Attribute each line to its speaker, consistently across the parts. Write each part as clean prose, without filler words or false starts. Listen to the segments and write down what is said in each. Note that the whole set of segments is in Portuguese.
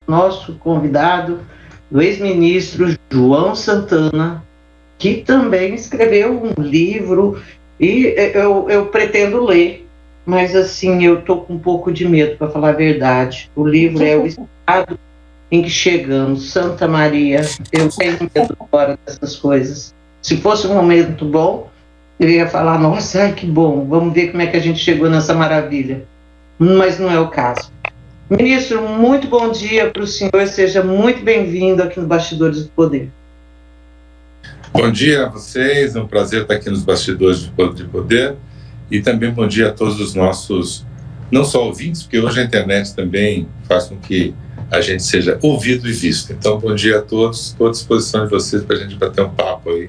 Speaker 1: nosso convidado, o ex-ministro João Santana, que também escreveu um livro, e eu pretendo ler, mas assim, eu estou com um pouco de medo, para falar a verdade. O livro é O Estado em que Chegamos, Santa Maria. Eu tenho medo agora dessas coisas. Se fosse um momento bom, eu ia falar, nossa, ai, que bom, vamos ver como é que a gente chegou nessa maravilha. Mas não é o caso. Ministro, muito bom dia para o senhor, seja muito bem-vindo aqui no Bastidores do Poder.
Speaker 2: Bom dia a vocês, é um prazer estar aqui nos Bastidores do Poder, e também bom dia a todos os nossos, não só ouvintes, porque hoje a internet também faz com que a gente seja ouvido e visto. Então, bom dia a todos, estou à disposição de vocês para a gente bater um papo aí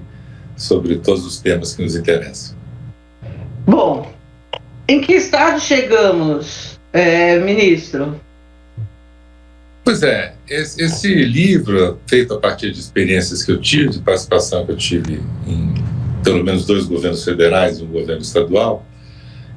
Speaker 2: sobre todos os temas que nos interessam.
Speaker 1: Bom, em que estado chegamos, ministro?
Speaker 2: Pois é, esse livro, feito a partir de experiências que eu tive, de participação que eu tive em pelo menos 2 governos federais e um governo estadual,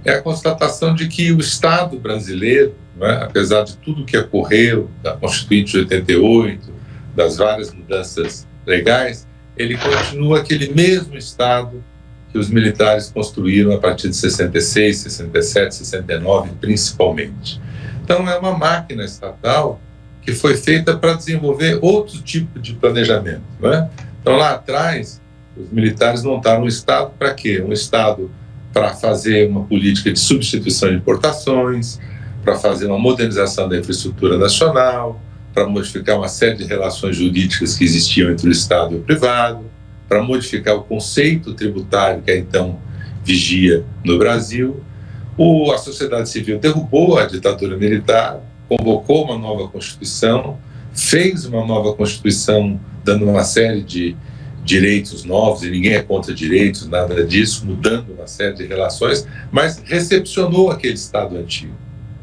Speaker 2: é a constatação de que o Estado brasileiro, né, apesar de tudo que ocorreu, da Constituinte de 88, das várias mudanças legais, ele continua aquele mesmo Estado que os militares construíram a partir de 66, 67, 69, principalmente. Então, é uma máquina estatal que foi feita para desenvolver outro tipo de planejamento, né? Então, lá atrás, os militares montaram um Estado para quê? Um Estado para fazer uma política de substituição de importações, para fazer uma modernização da infraestrutura nacional, para modificar uma série de relações jurídicas que existiam entre o Estado e o privado, para modificar o conceito tributário que então vigia no Brasil. A sociedade civil derrubou a ditadura militar, convocou uma nova Constituição, fez uma nova Constituição dando uma série de direitos novos, e ninguém é contra direitos, nada disso, mudando uma série de relações, mas recepcionou aquele Estado antigo.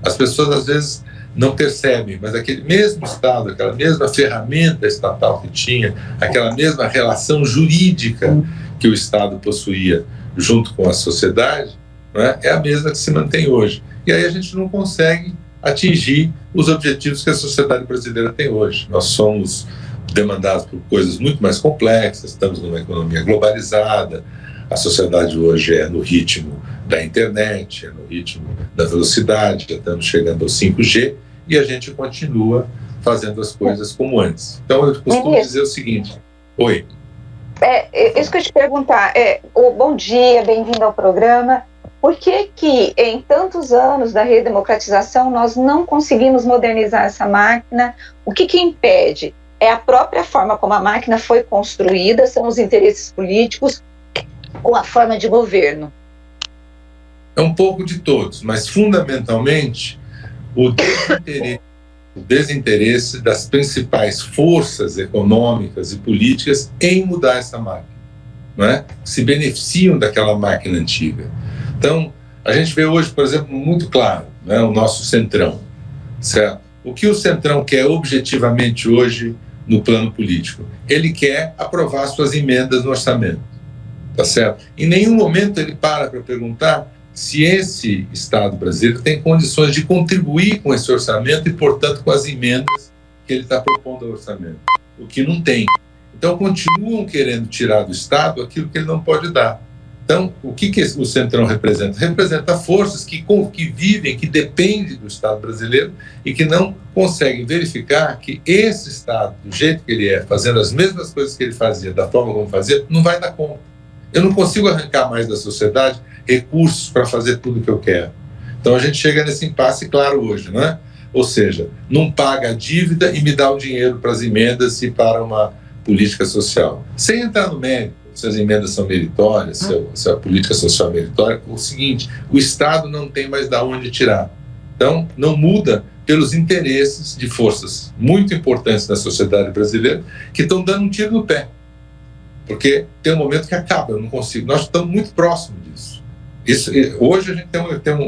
Speaker 2: As pessoas às vezes não percebem, mas aquele mesmo Estado, aquela mesma ferramenta estatal que tinha, aquela mesma relação jurídica que o Estado possuía junto com a sociedade, né, é a mesma que se mantém hoje. E aí a gente não consegue atingir os objetivos que a sociedade brasileira tem hoje. Nós somos demandados por coisas muito mais complexas, estamos numa economia globalizada, a sociedade hoje é no ritmo da internet, é no ritmo da velocidade, já estamos chegando ao 5G, e a gente continua fazendo as coisas como antes. Então, eu costumo dizer o seguinte... Oi.
Speaker 3: Isso que eu te perguntar, bom dia, bem-vindo ao programa. Por que em tantos anos da redemocratização nós não conseguimos modernizar essa máquina? O que impede? É a própria forma como a máquina foi construída, são os interesses políticos ou a forma de governo?
Speaker 2: É um pouco de todos, mas fundamentalmente o desinteresse das principais forças econômicas e políticas em mudar essa máquina, não é? Se beneficiam daquela máquina antiga. Então, a gente vê hoje, por exemplo, muito claro, né, o nosso Centrão, certo? O que o Centrão quer objetivamente hoje no plano político? Ele quer aprovar suas emendas no orçamento, tá certo? Em nenhum momento ele para perguntar se esse Estado brasileiro tem condições de contribuir com esse orçamento e, portanto, com as emendas que ele está propondo ao orçamento, o que não tem. Então, continuam querendo tirar do Estado aquilo que ele não pode dar. Então, o que o Centrão representa? Representa forças que vivem, que dependem do Estado brasileiro e que não conseguem verificar que esse Estado, do jeito que ele é, fazendo as mesmas coisas que ele fazia, da forma como fazia, não vai dar conta. Eu não consigo arrancar mais da sociedade recursos para fazer tudo o que eu quero. Então, a gente chega nesse impasse claro hoje, não é? Ou seja, não paga a dívida e me dá o dinheiro para as emendas e para uma política social. Sem entrar no mérito, se as emendas são meritórias, se a política social é meritória, o seguinte, o Estado não tem mais de onde tirar. Então, não muda pelos interesses de forças muito importantes da sociedade brasileira que estão dando um tiro no pé. Porque tem um momento que acaba, eu não consigo. Nós estamos muito próximos disso. Hoje a gente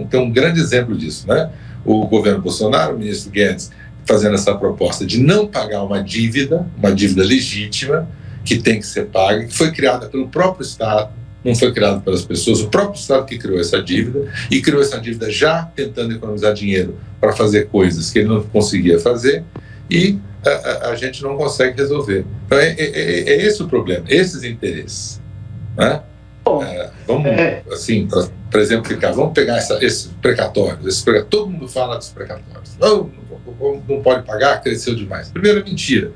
Speaker 2: tem um grande exemplo disso, né? O governo Bolsonaro, o ministro Guedes, fazendo essa proposta de não pagar uma dívida legítima, que tem que ser paga, que foi criada pelo próprio Estado, não foi criada pelas pessoas, o próprio Estado que criou essa dívida, e criou essa dívida já tentando economizar dinheiro para fazer coisas que ele não conseguia fazer, e a gente não consegue resolver. Então, é esse o problema, esses interesses. Né? Vamos, assim, para exemplificar, vamos pegar esses precatórios. Todo mundo fala dos precatórios. Não pode pagar, cresceu demais. Primeiro, mentira.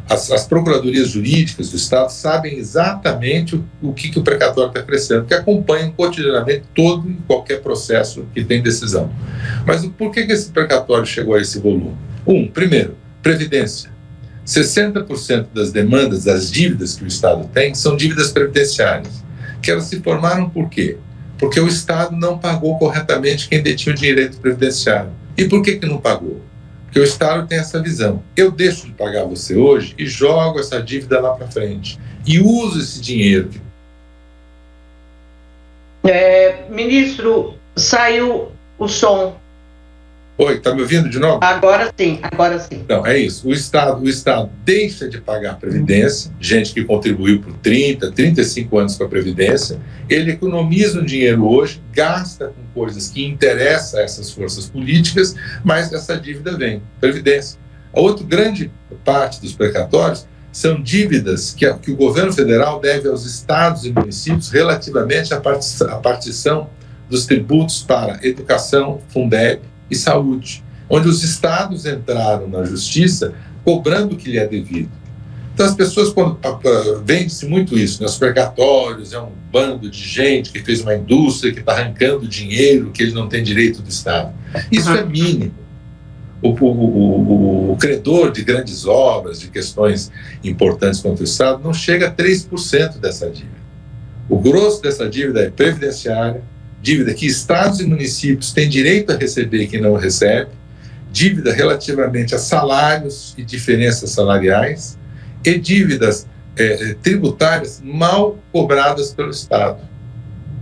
Speaker 2: As procuradorias jurídicas do Estado sabem exatamente o que o precatório está crescendo, porque acompanham cotidianamente todo e qualquer processo que tem decisão. Mas por que esse precatório chegou a esse volume? Primeiro, previdência. 60% das demandas, das dívidas que o Estado tem, são dívidas previdenciárias, que elas se formaram por quê? Porque o Estado não pagou corretamente quem detinha o direito previdenciário. E por que não pagou? Porque o Estado tem essa visão. Eu deixo de pagar você hoje e jogo essa dívida lá para frente. E uso esse dinheiro.
Speaker 1: Ministro, saiu o som.
Speaker 2: Oi, está me ouvindo de novo?
Speaker 1: Agora sim, agora sim.
Speaker 2: Então, é isso. O Estado deixa de pagar a Previdência, gente que contribuiu por 30, 35 anos com a Previdência, ele economiza um dinheiro hoje, gasta com coisas que interessam a essas forças políticas, mas essa dívida vem, Previdência. A outra grande parte dos precatórios são dívidas que o governo federal deve aos estados e municípios relativamente à partição dos tributos para educação, Fundeb e saúde, onde os estados entraram na justiça cobrando o que lhe é devido. Então as pessoas, quando vende-se muito isso, né? Os precatórios é um bando de gente que fez uma indústria que está arrancando dinheiro que ele não tem direito do Estado. Isso é mínimo. O credor de grandes obras, de questões importantes contra o Estado, não chega a 3% dessa dívida. O grosso dessa dívida é previdenciária, dívida que estados e municípios têm direito a receber e que não recebe, dívida relativamente a salários e diferenças salariais e dívidas tributárias mal cobradas pelo Estado.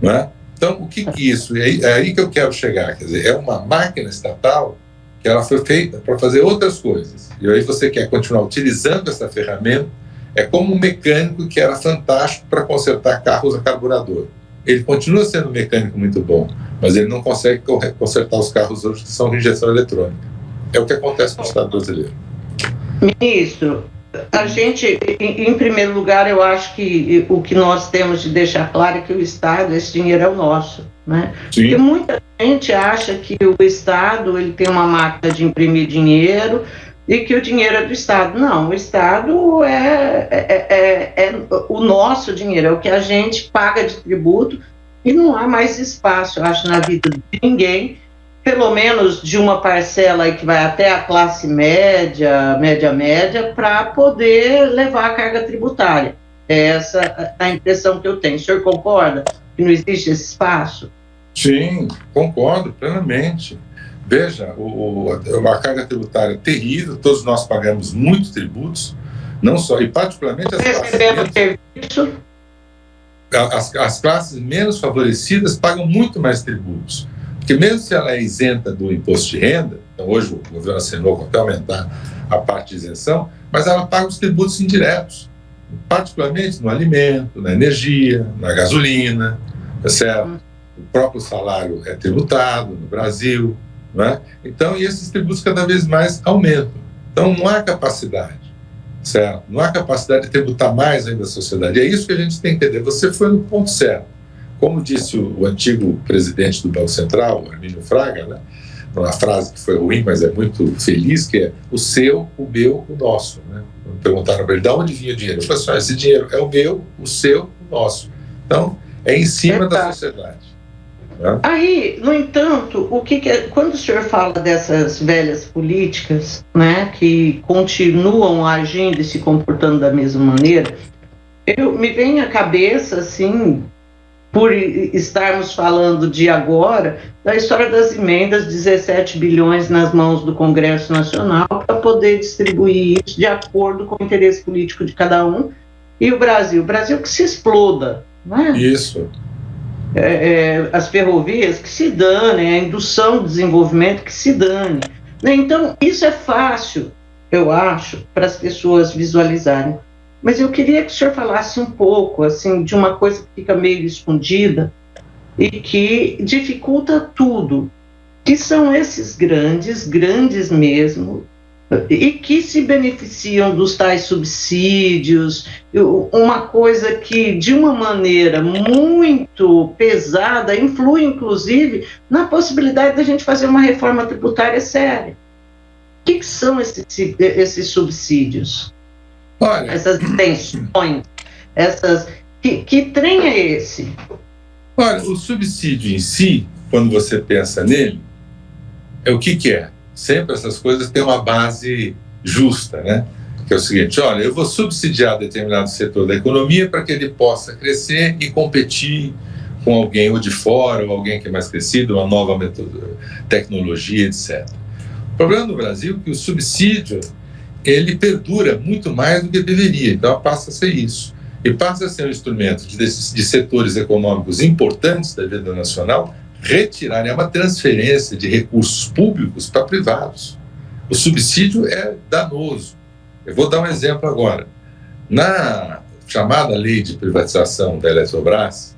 Speaker 2: Não é? Então, o que isso? É aí que eu quero chegar. Quer dizer, é uma máquina estatal que ela foi feita para fazer outras coisas. E aí você quer continuar utilizando essa ferramenta, é como um mecânico que era fantástico para consertar carros a carburador. Ele continua sendo um mecânico muito bom, mas ele não consegue consertar os carros hoje que são de injeção eletrônica. É o que acontece no Estado brasileiro.
Speaker 1: Ministro, a gente, em primeiro lugar, eu acho que o que nós temos de deixar claro é que o Estado, esse dinheiro é o nosso, né?
Speaker 2: Sim.
Speaker 1: Porque muita gente acha que o Estado ele tem uma máquina de imprimir dinheiro e que o dinheiro é do Estado. Não, o Estado é o nosso dinheiro, é o que a gente paga de tributo e não há mais espaço, eu acho, na vida de ninguém, pelo menos de uma parcela aí que vai até a classe média, para poder levar a carga tributária. É essa a impressão que eu tenho. O senhor concorda que não existe esse espaço?
Speaker 2: Sim, concordo plenamente. Veja, uma carga tributária terrível, todos nós pagamos muitos tributos, não só, e particularmente as classes menos favorecidas pagam muito mais tributos, porque mesmo se ela é isenta do imposto de renda, então hoje o governo assinou até aumentar a parte de isenção, mas ela paga os tributos indiretos, particularmente no alimento, na energia, na gasolina, tá certo? O próprio salário é tributado no Brasil, não é? Então, e esses tributos cada vez mais aumentam. Então, não há capacidade, certo? Não há capacidade de tributar mais ainda a sociedade. É isso que a gente tem que entender. Você foi no ponto certo. Como disse o antigo presidente do Banco Central, Armínio Fraga, né? Uma frase que foi ruim, mas é muito feliz, que é o seu, o meu, o nosso. Né? Perguntaram para ele, de onde vinha o dinheiro? Ele falou assim, esse dinheiro é o meu, o seu, o nosso. Então, é em cima da sociedade.
Speaker 1: Aí, no entanto, quando o senhor fala dessas velhas políticas, né, que continuam agindo e se comportando da mesma maneira, me vem à cabeça, assim, por estarmos falando de agora, da história das emendas, 17 bilhões nas mãos do Congresso Nacional para poder distribuir isso de acordo com o interesse político de cada um, e o Brasil que se exploda, né?
Speaker 2: Isso.
Speaker 1: As ferrovias que se danem, a indução do desenvolvimento que se dane. Então, isso é fácil, eu acho, para as pessoas visualizarem. Mas eu queria que o senhor falasse um pouco, assim, de uma coisa que fica meio escondida e que dificulta tudo, que são esses grandes mesmo, e que se beneficiam dos tais subsídios, uma coisa que, de uma maneira muito pesada, influi, inclusive, na possibilidade da gente fazer uma reforma tributária séria. O que são esses subsídios?
Speaker 2: Olha,
Speaker 1: essas tensões, que trem é esse?
Speaker 2: Olha, o subsídio em si, quando você pensa nele, é o que é? Sempre essas coisas têm uma base justa, né? Que é o seguinte: olha, eu vou subsidiar determinado setor da economia para que ele possa crescer e competir com alguém ou de fora, ou alguém que é mais crescido, uma nova tecnologia, etc. O problema no Brasil é que o subsídio, ele perdura muito mais do que deveria, então passa a ser isso. E passa a ser um instrumento de setores econômicos importantes da vida nacional retirarem uma transferência de recursos públicos para privados. O subsídio é danoso. Eu vou dar um exemplo agora. Na chamada lei de privatização da Eletrobras,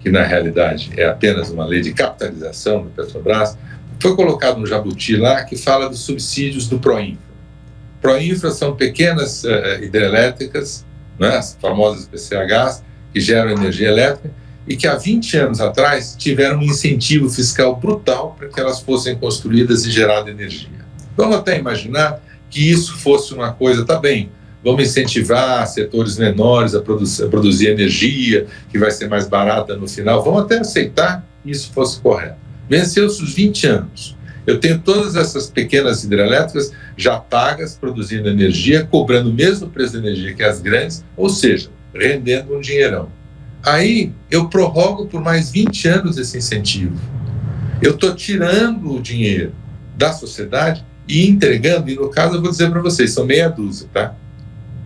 Speaker 2: que na realidade é apenas uma lei de capitalização da Petrobras, foi colocado um jabuti lá que fala dos subsídios do Proinfra. Proinfra são pequenas hidrelétricas, né, as famosas PCHs, que geram energia elétrica, e que há 20 anos atrás tiveram um incentivo fiscal brutal para que elas fossem construídas e gerada energia. Vamos até imaginar que isso fosse uma coisa, tá bem, vamos incentivar setores menores a produzir energia, que vai ser mais barata no final, vamos até aceitar que isso fosse correto. Venceu-se os 20 anos. Eu tenho todas essas pequenas hidrelétricas já pagas, produzindo energia, cobrando o mesmo preço de energia que as grandes, ou seja, rendendo um dinheirão. Aí eu prorrogo por mais 20 anos esse incentivo. Eu estou tirando o dinheiro da sociedade e entregando, e no caso eu vou dizer para vocês, são meia dúzia, tá?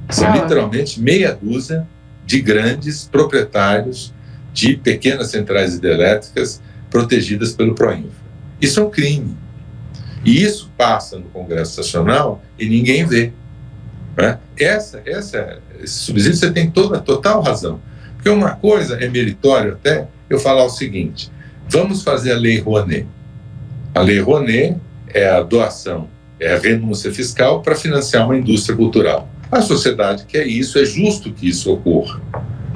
Speaker 2: São literalmente meia dúzia de grandes proprietários de pequenas centrais hidrelétricas protegidas pelo Proinfra. Isso é um crime. E isso passa no Congresso Nacional e ninguém vê. Né? Esse subsídio você tem total razão. Porque uma coisa é meritório até eu falar o seguinte: vamos fazer a Lei Rouanet. A Lei Rouanet é a doação, é a renúncia fiscal para financiar uma indústria cultural. A sociedade quer isso, é justo que isso ocorra,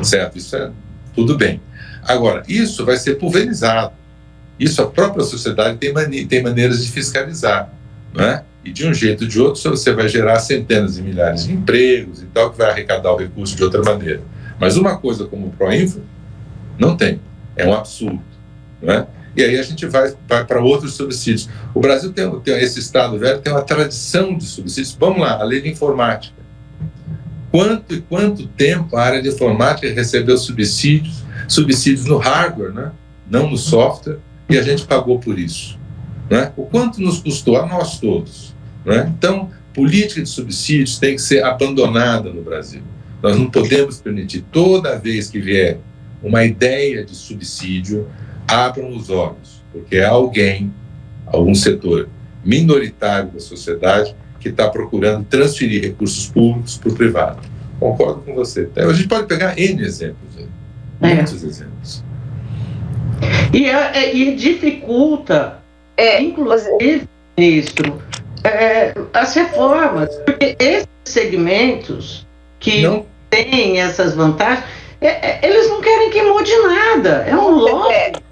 Speaker 2: certo? Isso é tudo bem. Agora, isso vai ser pulverizado. Isso a própria sociedade tem maneiras de fiscalizar, né? E de um jeito ou de outro você vai gerar centenas de milhares de empregos e tal, que vai arrecadar o recurso de outra maneira. Mas uma coisa como o Proinfra, não tem. É um absurdo, né? E aí a gente vai para outros subsídios. O Brasil tem esse Estado velho, tem uma tradição de subsídios. Vamos lá, a lei de informática. Quanto tempo a área de informática recebeu subsídios no hardware, né? Não no software, e a gente pagou por isso, né? O quanto nos custou a nós todos, né? Então, política de subsídios tem que ser abandonada no Brasil. Nós não podemos permitir, toda vez que vier uma ideia de subsídio, abram os olhos, porque é algum setor minoritário da sociedade que está procurando transferir recursos públicos para o privado. Concordo com você. A gente pode pegar N exemplos, muitos exemplos.
Speaker 1: E dificulta, inclusive, ministro, as reformas, porque esses segmentos que não têm essas vantagens, eles não querem que mude nada, é um lobby.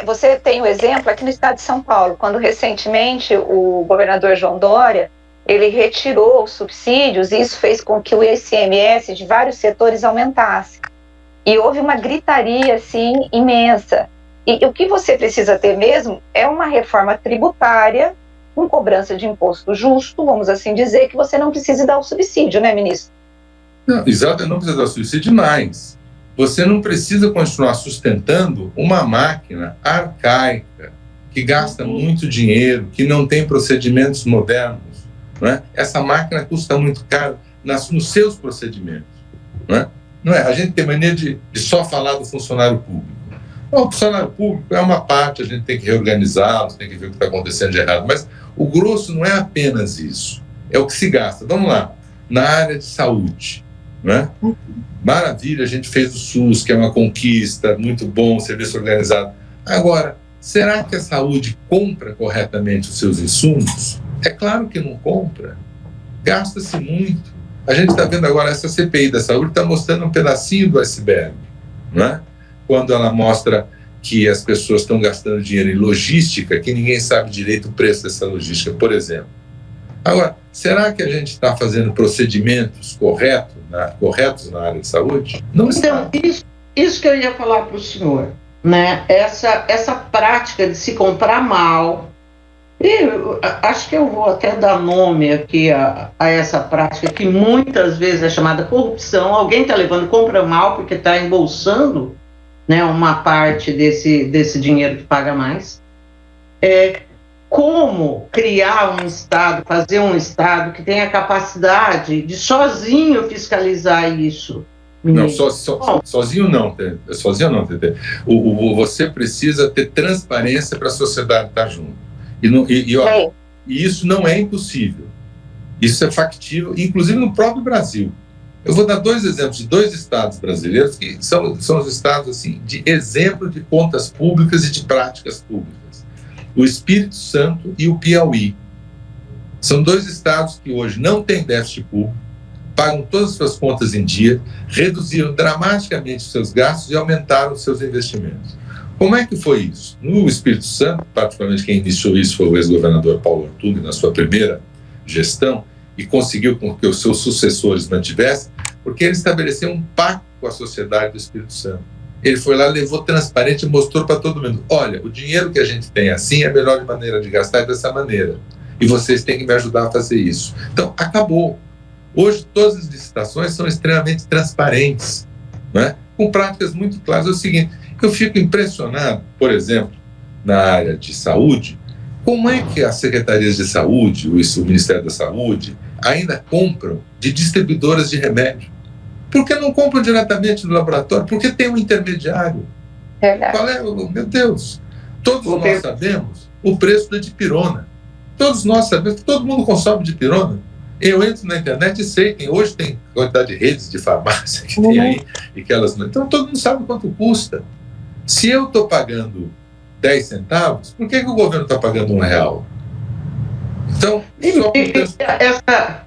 Speaker 3: Você tem o exemplo aqui no estado de São Paulo, quando recentemente o governador João Dória, ele retirou os subsídios, e isso fez com que o ICMS de vários setores aumentasse. E houve uma gritaria, assim, imensa. E o que você precisa ter mesmo é uma reforma tributária com cobrança de imposto justo, vamos assim dizer, que você não precise dar o subsídio, né, ministro?
Speaker 2: Não, exato, não precisa dar subsídio mais. Você não precisa continuar sustentando uma máquina arcaica, que gasta muito dinheiro, que não tem procedimentos modernos. Né? Essa máquina custa muito caro nos seus procedimentos. Né? Não é? A gente tem mania de só falar do funcionário público. Não, o funcionário público é uma parte, a gente tem que reorganizá-los, tem que ver o que está acontecendo de errado, mas o grosso não é apenas isso, é o que se gasta. Vamos lá, na área de saúde, né? Maravilha, a gente fez o SUS, que é uma conquista, muito bom, serviço organizado. Agora, será que a saúde compra corretamente os seus insumos? É claro que não compra. Gasta-se muito. A gente está vendo agora, essa CPI da saúde está mostrando um pedacinho do iceberg, não é? Quando ela mostra que as pessoas estão gastando dinheiro em logística, que ninguém sabe direito o preço dessa logística, por exemplo. Agora, será que a gente está fazendo procedimentos corretos na área de saúde? Não está.
Speaker 1: Então, isso que eu ia falar para o senhor, né? Essa prática de se comprar mal, acho que eu vou até dar nome aqui a essa prática que muitas vezes é chamada corrupção. Alguém está levando, compra mal porque está embolsando, né, uma parte desse dinheiro que paga mais. Como criar um Estado, fazer um Estado que tenha capacidade de sozinho fiscalizar isso?
Speaker 2: Não, sozinho não, Tete. Você precisa ter transparência para a sociedade estar junto. E isso não é impossível. Isso é factível, inclusive no próprio Brasil. Eu vou dar 2 exemplos de 2 estados brasileiros que são os estados assim, de exemplo de contas públicas e de práticas públicas. O Espírito Santo e o Piauí. São 2 estados que hoje não têm déficit público, pagam todas as suas contas em dia, reduziram dramaticamente os seus gastos e aumentaram os seus investimentos. Como é que foi isso? No Espírito Santo, particularmente quem iniciou isso foi o ex-governador Paulo Artung, na sua primeira gestão, e conseguiu com que os seus sucessores mantivessem, porque ele estabeleceu um pacto com a sociedade do Espírito Santo. Ele foi lá, levou transparente e mostrou para todo mundo: olha, o dinheiro que a gente tem assim, a melhor maneira de gastar é dessa maneira. E vocês têm que me ajudar a fazer isso. Então, acabou. Hoje, todas as licitações são extremamente transparentes, né? Com práticas muito claras. É o seguinte, eu fico impressionado, por exemplo, na área de saúde, como é que as secretarias de saúde, o Ministério da Saúde, ainda compram de distribuidoras de remédio? Por que não compram diretamente no laboratório? Porque tem um intermediário. Qual é? Meu Deus! Todos nós sabemos o preço da dipirona. Todos nós sabemos, todo mundo consome dipirona. Eu entro na internet e sei, hoje tem quantidade de redes de farmácia que tem aí, e que elas não... Então todo mundo sabe quanto custa. Se eu estou pagando 10 centavos, por que o governo está pagando R$1? Então,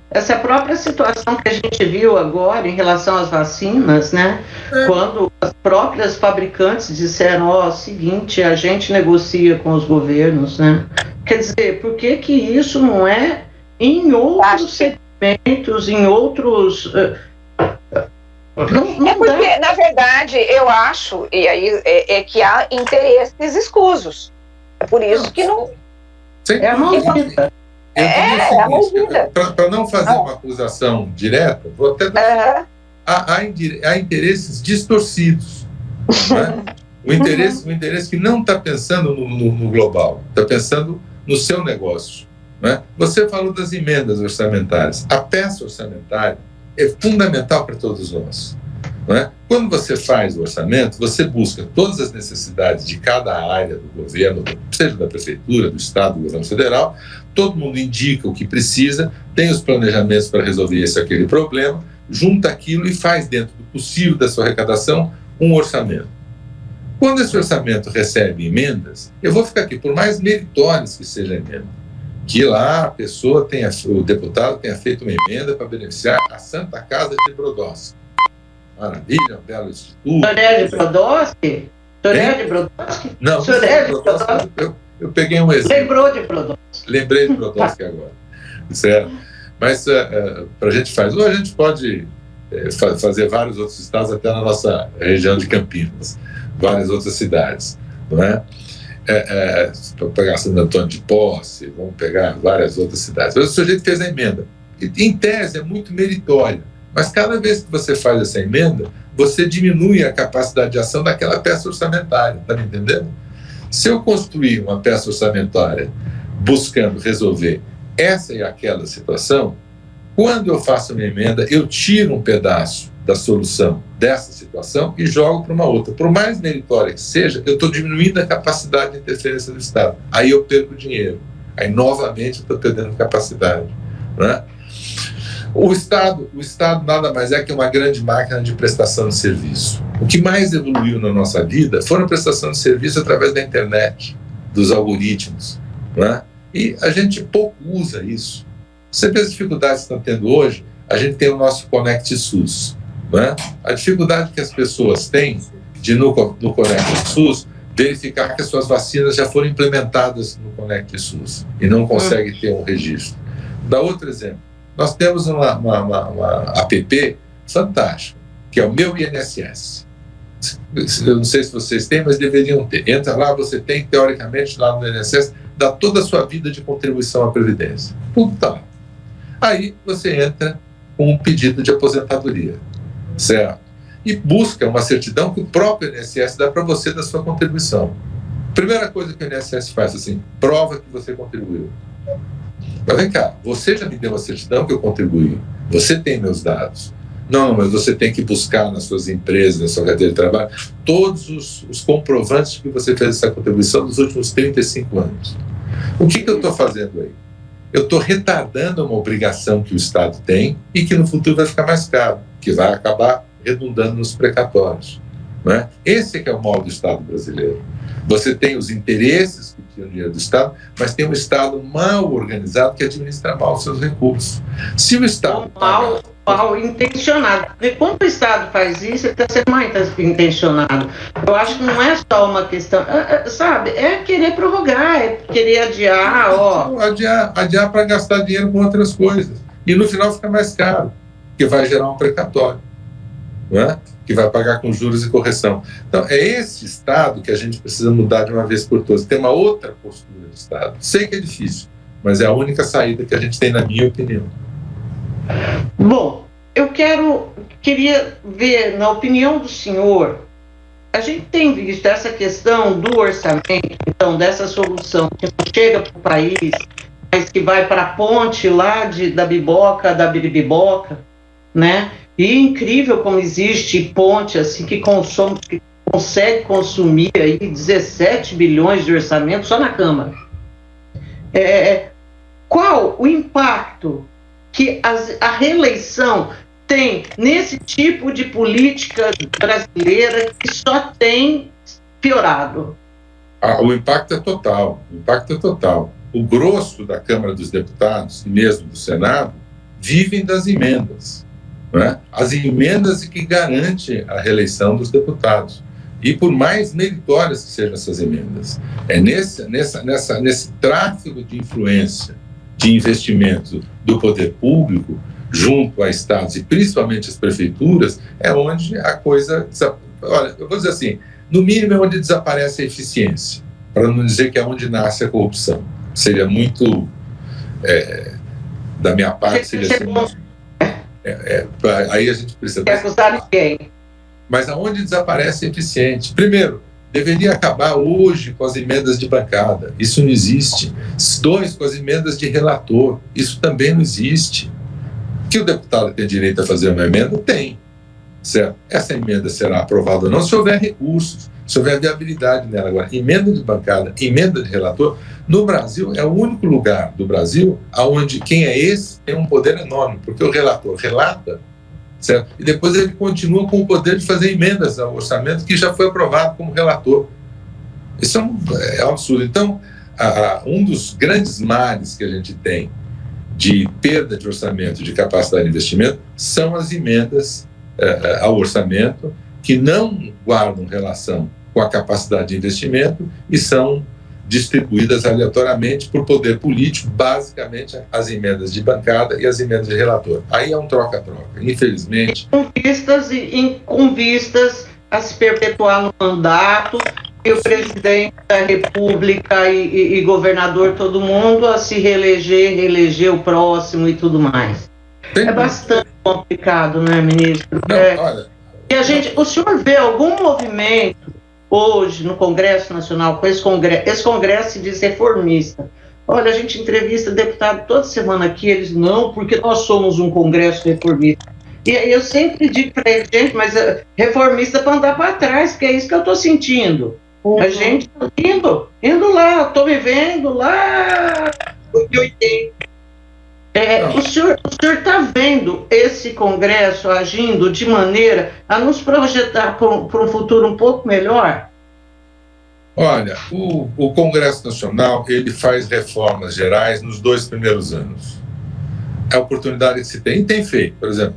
Speaker 1: essa própria situação que a gente viu agora em relação às vacinas, né? Quando as próprias fabricantes disseram, seguinte, a gente negocia com os governos, né? Quer dizer, por que isso não é em outros segmentos, em outros...
Speaker 3: Não porque, na verdade, eu acho, e aí que há interesses escusos. É por isso que não...
Speaker 1: É a movida.
Speaker 2: Para não fazer uma acusação direta, vou até dar... Há interesses distorcidos. Né? O interesse que não está pensando no global, está pensando no seu negócio. Né? Você falou das emendas orçamentárias. A peça orçamentária é fundamental para todos nós. Não é? Quando você faz o orçamento, você busca todas as necessidades de cada área do governo, seja da prefeitura, do estado, do governo federal, todo mundo indica o que precisa, tem os planejamentos para resolver esse ou aquele problema, junta aquilo e faz, dentro do possível da sua arrecadação, um orçamento. Quando esse orçamento recebe emendas, eu vou ficar aqui, por mais meritórias que seja a emenda, que lá a pessoa o deputado tenha feito uma emenda para beneficiar a Santa Casa de Brodowski. Maravilha, um belo instituto.
Speaker 1: Soré de Brodowski? Soré de Brodowski?
Speaker 2: Não,
Speaker 1: Soré de Brodowski.
Speaker 2: Eu peguei um exemplo.
Speaker 1: Lembrou de Brodowski.
Speaker 2: Lembrei de Brodowski agora. Certo. Mas para a gente hoje a gente pode fazer vários outros estados, até na nossa região de Campinas, várias outras cidades, não é? Para pegar Santo Antônio de Posse, vamos pegar várias outras cidades. Mas o sujeito fez a emenda. E, em tese, é muito meritória. Mas cada vez que você faz essa emenda, você diminui a capacidade de ação daquela peça orçamentária. Está me entendendo? Se eu construir uma peça orçamentária buscando resolver essa e aquela situação, quando eu faço a minha emenda, eu tiro um pedaço da solução dessa situação e jogo para uma outra. Por mais meritória que seja, eu estou diminuindo a capacidade de interferência do Estado. Aí eu perco dinheiro. Aí, novamente, eu estou perdendo capacidade. Né? O Estado nada mais é que uma grande máquina de prestação de serviço. O que mais evoluiu na nossa vida foram a prestação de serviço através da internet, dos algoritmos. Né? E a gente pouco usa isso. Você vê as dificuldades que estão tendo hoje, a gente tem o nosso Conect SUS. Não é? A dificuldade que as pessoas têm de, no Conect SUS, verificar que as suas vacinas já foram implementadas no Conect SUS e não consegue ter um registro. Dá outro exemplo. Nós temos uma app fantástica, que é o Meu INSS. Eu não sei se vocês têm, mas deveriam ter. Entra lá, você tem, teoricamente, lá no INSS, dá toda a sua vida de contribuição à Previdência. Tudo está lá. Aí você entra com um pedido de aposentadoria, certo? E busca uma certidão que o próprio INSS dá para você da sua contribuição. Primeira coisa que o INSS faz, assim, prova que você contribuiu. Mas vem cá, você já me deu a certidão que eu contribuí. Você tem meus dados. Não, mas você tem que buscar nas suas empresas, na sua carteira de trabalho, todos os comprovantes de que você fez essa contribuição nos últimos 35 anos. O que eu estou fazendo aí? Eu estou retardando uma obrigação que o Estado tem e que no futuro vai ficar mais caro, que vai acabar redundando nos precatórios. Não é? Esse é que é o mal do Estado brasileiro. Você tem os interesses que tiram dinheiro do Estado, mas tem um Estado mal organizado que administra mal os seus recursos. Se o Estado...
Speaker 1: Mal intencionado. Porque quando o Estado faz isso, ele está sendo mal intencionado. Eu acho que não é só uma questão... sabe? É querer prorrogar, é querer adiar, ó.
Speaker 2: Adiar para gastar dinheiro com outras coisas. E no final fica mais caro, que vai gerar um precatório. Não é? Que vai pagar com juros e correção. Então, é esse Estado que a gente precisa mudar de uma vez por todas. Tem uma outra postura do Estado. Sei que é difícil, mas é a única saída que a gente tem, na minha opinião.
Speaker 1: Bom, eu queria ver, na opinião do senhor, a gente tem visto essa questão do orçamento, então, dessa solução que não chega para o país, mas que vai para a ponte lá da Biboca, da Biribiboca, né? E é incrível como existe ponte assim que consegue consumir aí 17 bilhões de orçamento só na Câmara. Qual o impacto que a reeleição tem nesse tipo de política brasileira que só tem piorado?
Speaker 2: O impacto é total. O grosso da Câmara dos Deputados e mesmo do Senado vivem das emendas. Né? As emendas que garantem a reeleição dos deputados. E por mais meritórias que sejam essas emendas, é nesse tráfego de influência, de investimento do poder público, junto a estados e principalmente as prefeituras, é onde a coisa... Olha, eu vou dizer assim, no mínimo é onde desaparece a eficiência, para não dizer que é onde nasce a corrupção. Seria muito... da minha parte, seria assim... aí a gente precisa...
Speaker 1: Quer acusar ninguém.
Speaker 2: Mas aonde desaparece é eficiente. Primeiro, deveria acabar hoje com as emendas de bancada. Isso não existe. 2, com as emendas de relator. Isso também não existe. Que o deputado tem direito a fazer uma emenda? Tem. Certo? Essa emenda será aprovada ou não se houver recursos, se houver viabilidade nela. Agora, emenda de bancada, emenda de relator, no Brasil, é o único lugar do Brasil onde quem é esse tem um poder enorme, porque o relator relata, certo? E depois ele continua com o poder de fazer emendas ao orçamento que já foi aprovado como relator. Isso é um absurdo. Então, um dos grandes males que a gente tem de perda de orçamento, de capacidade de investimento, são as emendas ao orçamento que não guardam relação com a capacidade de investimento e são distribuídas aleatoriamente por poder político, basicamente as emendas de bancada e as emendas de relator. Aí é um troca-troca, infelizmente.
Speaker 1: Com vistas a se perpetuar no mandato e o presidente da República e governador, todo mundo, a se reeleger o próximo e tudo mais. É bastante complicado, né, ministro?
Speaker 2: Olha...
Speaker 1: O senhor vê algum movimento hoje no Congresso Nacional, com esse Congresso se diz reformista? Olha, a gente entrevista deputado toda semana aqui, eles não, porque nós somos um Congresso reformista. E eu sempre digo para eles, gente, mas reformista para andar para trás, porque é isso que eu estou sentindo. A gente indo lá, estou me vendo lá em 80. O senhor está vendo esse Congresso agindo de maneira a nos projetar para um futuro um pouco melhor?
Speaker 2: Olha, o Congresso Nacional, ele faz reformas gerais nos 2 primeiros anos. É a oportunidade que se tem, e tem feito. Por exemplo,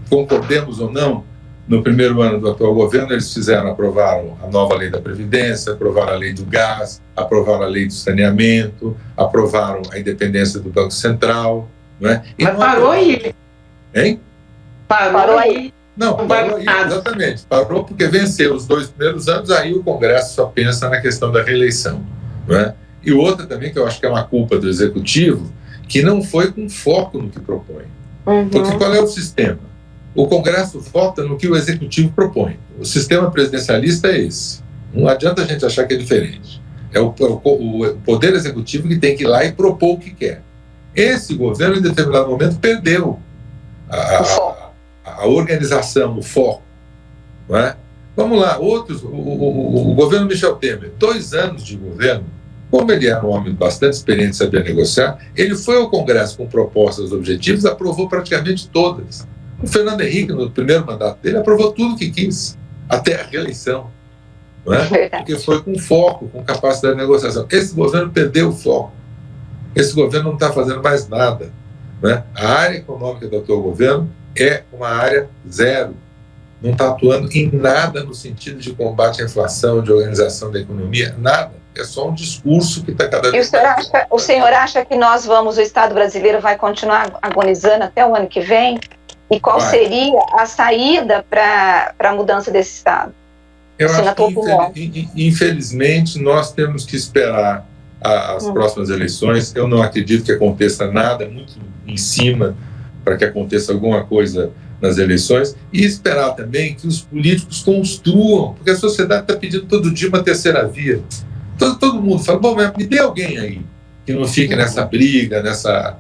Speaker 2: concordemos ou não, no primeiro ano do atual governo, eles aprovaram a nova lei da Previdência, aprovaram a lei do gás, aprovaram a lei do saneamento, aprovaram a independência do Banco Central. Não é?
Speaker 1: Mas parou aí.
Speaker 2: Hein?
Speaker 1: Parou aí.
Speaker 2: Não, parou aí, exatamente. Parou porque venceu os 2 primeiros anos, aí o Congresso só pensa na questão da reeleição. Não é? E outra também, que eu acho que é uma culpa do Executivo, que não foi com foco no que propõe. Porque qual é o sistema? O Congresso vota no que o Executivo propõe. O sistema presidencialista é esse. Não adianta a gente achar que é diferente. É o Poder Executivo que tem que ir lá e propor o que quer. Esse governo, em determinado momento, perdeu a organização, o foco. Não é? Vamos lá, o governo Michel Temer, 2 anos de governo, como ele era um homem bastante experiente, sabia negociar, ele foi ao Congresso com propostas objetivas, aprovou praticamente todas. O Fernando Henrique, no primeiro mandato dele, aprovou tudo o que quis, até a reeleição. Não é? Porque foi com foco, com capacidade de negociação. Esse governo perdeu o foco. Esse governo não está fazendo mais nada. Não é? A área econômica do atual governo é uma área zero. Não está atuando em nada no sentido de combate à inflação, de organização da economia, nada. É só um discurso que está cada vez mais...
Speaker 3: O senhor acha que o Estado brasileiro vai continuar agonizando até o ano que vem? E qual seria a saída para a mudança desse Estado?
Speaker 2: Eu acho que, infelizmente, nós temos que esperar as próximas eleições. Eu não acredito que aconteça nada muito em cima para que aconteça alguma coisa nas eleições, e esperar também que os políticos construam, porque a sociedade está pedindo todo dia uma terceira via. Todo mundo fala, bom, mas me dê alguém aí que não fique nessa briga, nessa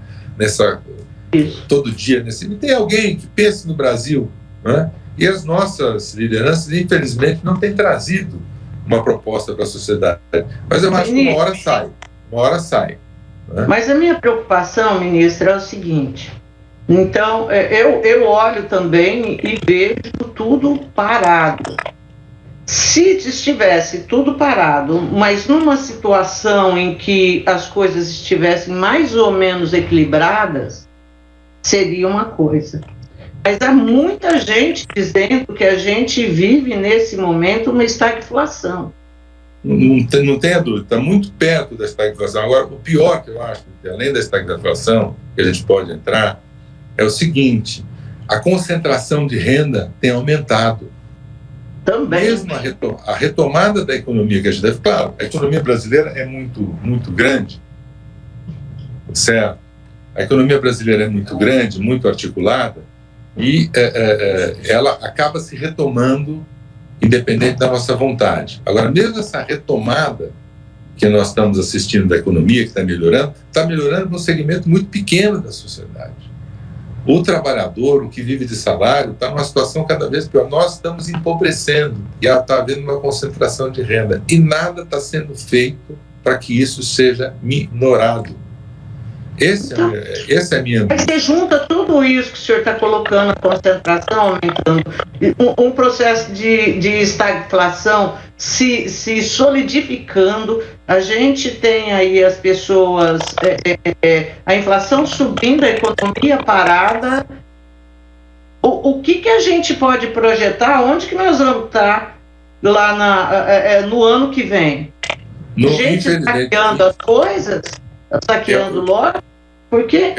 Speaker 2: todo dia, me dê alguém que pense no Brasil, né? E as nossas lideranças, infelizmente, não têm trazido uma proposta para a sociedade. Mas eu acho que uma hora sai. Né?
Speaker 1: Mas a minha preocupação, ministra, é o seguinte. Então, eu olho também e vejo tudo parado. Se estivesse tudo parado, mas numa situação em que as coisas estivessem mais ou menos equilibradas, seria uma coisa. Mas há muita gente dizendo que a gente vive nesse momento uma estagflação.
Speaker 2: Não tenha dúvida, está muito perto da estagflação. Agora, o pior que eu acho, além da estagflação, que a gente pode entrar, é o seguinte: a concentração de renda tem aumentado.
Speaker 1: Também.
Speaker 2: Mesmo a retomada da economia que a gente deve... Claro, a economia brasileira é muito, muito grande, certo? A economia brasileira é muito grande, muito articulada, e ela acaba se retomando independente da nossa vontade. Agora, mesmo essa retomada que nós estamos assistindo da economia, que está melhorando num segmento muito pequeno da sociedade. O trabalhador, o que vive de salário, está numa situação cada vez pior. Nós estamos empobrecendo e está havendo uma concentração de renda. E nada está sendo feito para que isso seja minorado. Essa é a minha...
Speaker 1: Você junta tudo isso que o senhor está colocando, a concentração aumentando, um processo de estagflação se solidificando, a gente tem aí as pessoas, a inflação subindo, a economia parada. O que a gente pode projetar? Onde que nós vamos estar lá no ano que vem? A gente saqueando as coisas... saqueando logo, porque...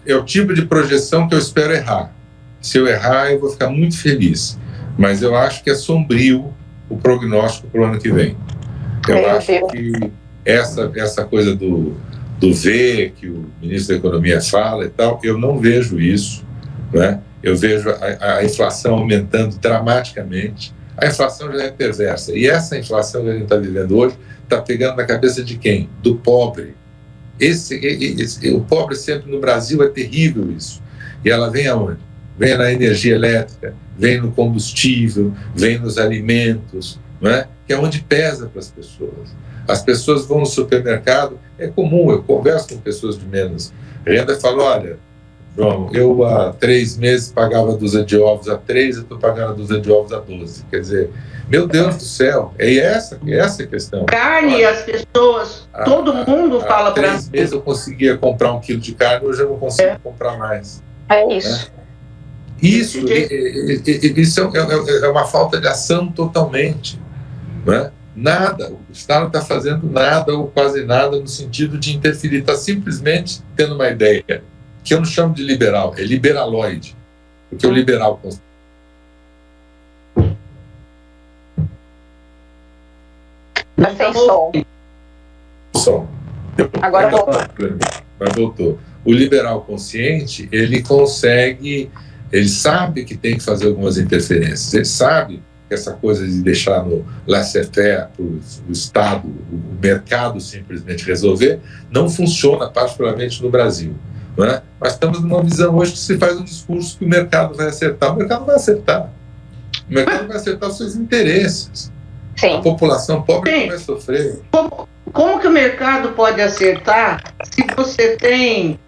Speaker 2: É o tipo de projeção que eu espero errar. Se eu errar, eu vou ficar muito feliz. Mas eu acho que é sombrio o prognóstico para o ano que vem. Eu acho que essa coisa do V, que o ministro da Economia fala e tal, eu não vejo isso. Né? Eu vejo a inflação aumentando dramaticamente. A inflação já é perversa. E essa inflação que a gente está vivendo hoje está pegando na cabeça de quem? Do pobre. O pobre sempre no Brasil é terrível isso. E ela vem aonde? Vem na energia elétrica, vem no combustível, vem nos alimentos, não é? Que é onde pesa para as pessoas. As pessoas vão no supermercado, é comum, eu converso com pessoas de menos renda e falo, olha, João, eu há 3 meses pagava 200 de ovos a 3, eu estou pagando 200 de ovos a 12. Quer dizer, meu Deus do céu, é essa a questão.
Speaker 1: Carne, as pessoas, todo mundo fala para mim.
Speaker 2: 3 meses eu conseguia comprar 1 quilo de carne, hoje eu não consigo comprar mais.
Speaker 3: É isso.
Speaker 2: Né? Isso é uma falta de ação totalmente. Né? Nada, o Estado não está fazendo nada ou quase nada no sentido de interferir, está simplesmente tendo uma ideia, que eu não chamo de liberal, é liberaloide, porque o liberal...
Speaker 3: Tá sem som.
Speaker 2: Som.
Speaker 3: Agora voltou.
Speaker 2: Mas voltou. O liberal consciente, ele sabe que tem que fazer algumas interferências, ele sabe que essa coisa de deixar no laissez-faire para o Estado, o mercado simplesmente resolver, não funciona particularmente no Brasil. Não é? Mas estamos numa visão hoje que se faz um discurso que o mercado vai acertar. O mercado vai acertar. O mercado vai acertar os seus interesses.
Speaker 3: Sim.
Speaker 2: A população pobre não vai sofrer.
Speaker 1: Como que o mercado pode acertar se você tem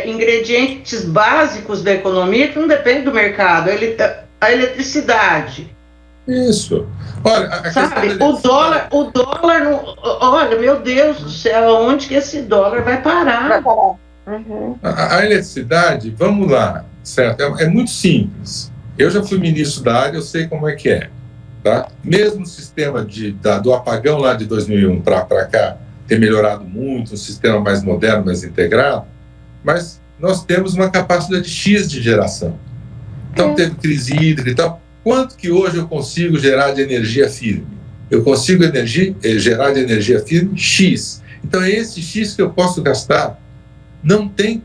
Speaker 1: ingredientes básicos da economia que não dependem do mercado? A eletricidade.
Speaker 2: Isso. Olha,
Speaker 1: sabe, o dólar não, olha, meu Deus do céu, aonde que esse dólar vai parar?
Speaker 3: Vai parar. Uhum.
Speaker 2: A eletricidade, vamos lá, certo? É muito simples. Eu já fui ministro da área, eu sei como é que é. Tá? Mesmo o sistema do apagão lá de 2001 para cá ter melhorado muito, um sistema mais moderno, mais integrado, mas nós temos uma capacidade X de geração. Então teve crise hídrica e tal. Quanto que hoje eu consigo gerar de energia firme? Eu consigo gerar de energia firme X. Então é esse X que eu posso gastar. Não tem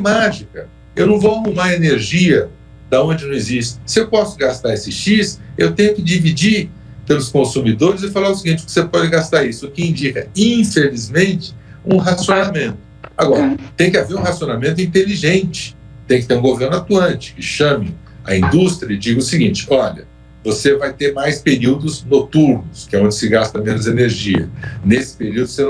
Speaker 2: mágica. Eu não vou arrumar energia da onde não existe. Se eu posso gastar esse X, eu tenho que dividir pelos consumidores e falar o seguinte, que você pode gastar isso, o que indica, infelizmente, um racionamento. Agora, tem que haver um racionamento inteligente, tem que ter um governo atuante, que chame a indústria e diga o seguinte, olha, você vai ter mais períodos noturnos, que é onde se gasta menos energia. Nesse período você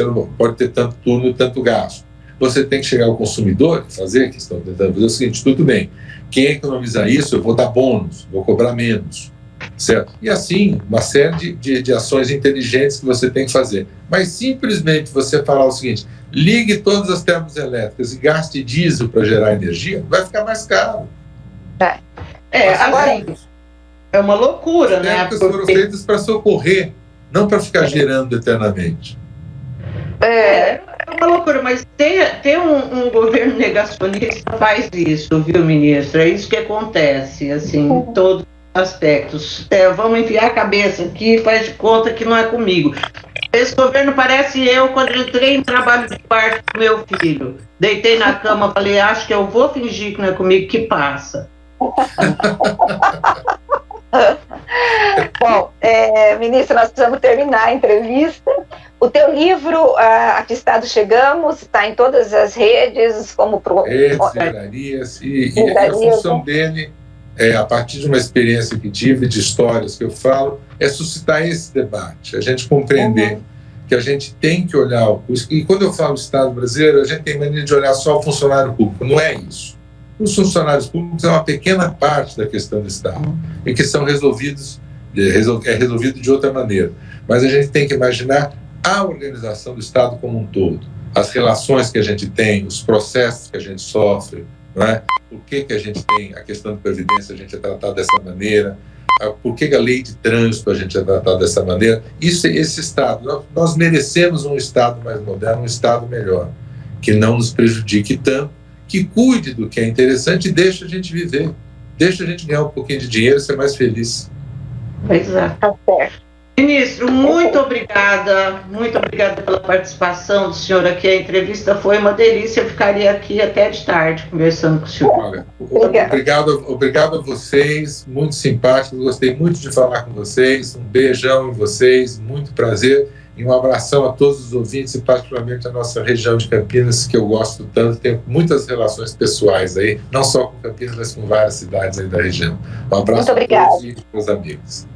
Speaker 2: não pode ter tanto turno e tanto gasto. Você tem que chegar ao consumidor e fazer, que estão tentando fazer o seguinte, tudo bem, quem economizar isso, eu vou dar bônus, vou cobrar menos, certo? E assim, uma série de ações inteligentes que você tem que fazer. Mas simplesmente você falar o seguinte, ligue todas as termoelétricas e gaste diesel para gerar energia, vai ficar mais caro.
Speaker 1: Assim, é uma loucura, né?
Speaker 2: As foram feitas para socorrer, não para ficar gerando eternamente.
Speaker 1: É uma loucura, mas tem um governo negacionista que faz isso, viu, ministro? É isso que acontece, assim, em todos os aspectos. Vamos enfiar a cabeça aqui, faz de conta que não é comigo. Esse governo parece eu quando entrei em trabalho de parto com meu filho. Deitei na cama, falei, acho que eu vou fingir que não é comigo, que passa.
Speaker 3: Bom, ministro, nós precisamos terminar a entrevista. O teu livro, Atestado Chegamos, está em todas as redes, como
Speaker 2: livrarias, e a função dele, a partir de uma experiência que tive, de histórias que eu falo, é suscitar esse debate, a gente compreender que a gente tem que olhar, e quando eu falo Estado brasileiro, a gente tem mania de olhar só o funcionário público, não é isso. Os funcionários públicos é uma pequena parte da questão do Estado, e que são resolvido de outra maneira. Mas a gente tem que imaginar a organização do Estado como um todo, as relações que a gente tem, os processos que a gente sofre, não é? Por que a gente tem a questão de previdência, a gente é tratado dessa maneira, por que a lei de trânsito a gente é tratado dessa maneira. Esse Estado, nós merecemos um Estado mais moderno, um Estado melhor, que não nos prejudique tanto, que cuide do que é interessante e deixe a gente viver, deixe a gente ganhar um pouquinho de dinheiro e ser mais feliz.
Speaker 1: Exato. Ministro, muito obrigada pela participação do senhor aqui. A entrevista foi uma delícia, eu ficaria aqui até de tarde conversando com o senhor.
Speaker 2: Olha, obrigado a vocês, muito simpático, gostei muito de falar com vocês, um beijão em vocês, muito prazer. E um abração a todos os ouvintes e particularmente a nossa região de Campinas, que eu gosto tanto, tenho muitas relações pessoais aí, não só com Campinas, mas com várias cidades aí da região. Um abraço a todos e meus amigos.